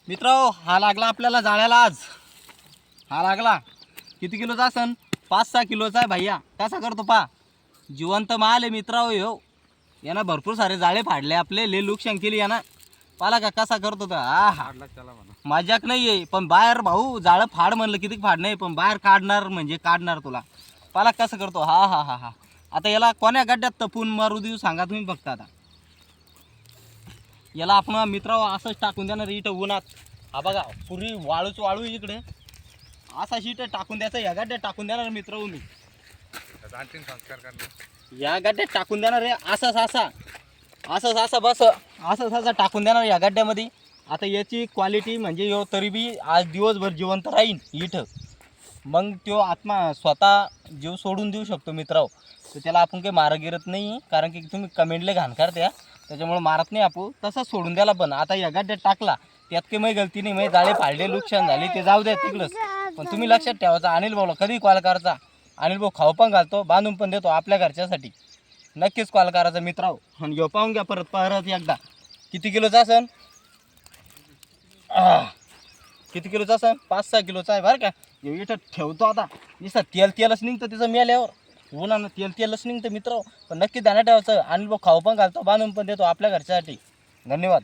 मित्रांनो हा लागला आपल्याला जाळ्याला आज. हा लागला किती किलोचा असन? 5-6 किलोचा आहे भैया. कसा करतो पा जिवंत माल आहे मित्रांनो ह्यो. यानं भरपूर सारे जाळे फाडले आपले, ले लुकशान केली यानं. पाला का कसा करतो तर हा मजाक नाही आहे. पण बाहेर भाऊ जाळं फाड म्हणलं किती फाड नाही, पण बाहेर काढणार म्हणजे काढणार तुला. पाला कसं करतो हा हा हा हा. आता याला कोण्या गड्ड्यात तपून मारू देऊ सांगा तुम्ही फक्त. आता याला आपण मित्रांनो असंच टाकून देणार इथं उन्हात. हा बघा पुरी वाळूच वाळू इकडे असा शीट टाकून द्यायचा, या गड्ड्यात टाकून देणार मित्रांनो मी. संस्कार करणार या गड्ड्यात टाकून देणार आहे. असंच असा बस असंच असा टाकून देणार या गड्ड्यामध्ये. आता याची क्वालिटी म्हणजे यो तरी बी आज दिवसभर जिवंत राहीन इथं. मग तो आत्मा स्वतः जीव सोडून देऊ शकतो मित्रांनो. तर त्याला आपण काही मारं गिरत नाही, कारण की तुम्ही कमेंटले घाण करत्या त्याच्यामुळे मारत नाही आपण. तसंच सोडून द्याला. पण आता या गड्ड्यात टाकला त्यात काही माझी गलती नाही, माझे जाळे फाडले नुकसान झाले ते जाऊ द्या तिकडंच. पण तुम्ही लक्षात ठेवायचा अनिल भाऊला कधी कॉल करायचा. अनिल भाऊ खाऊ पण घालतो, बांधून पण देतो आपल्या घरच्यासाठी. नक्कीच कॉल करायचा मित्रांनो. आणि घेऊ पाहून घ्या परत एकदा किती किलोचा असन. किती किलोचा असन? 5-6 किलोचा आहे बरं का. इथं ठेवतो आता. नुसतं तेलच निघतं त्याचं मेल्यावर. उन्हानं तेलच निघतं मित्रांनो. पण नक्की ध्यानात ठेवायचं. अनिल भाऊ खाऊ पण घालतो, बांधून पण देतो आपल्या घरच्यासाठी. धन्यवाद.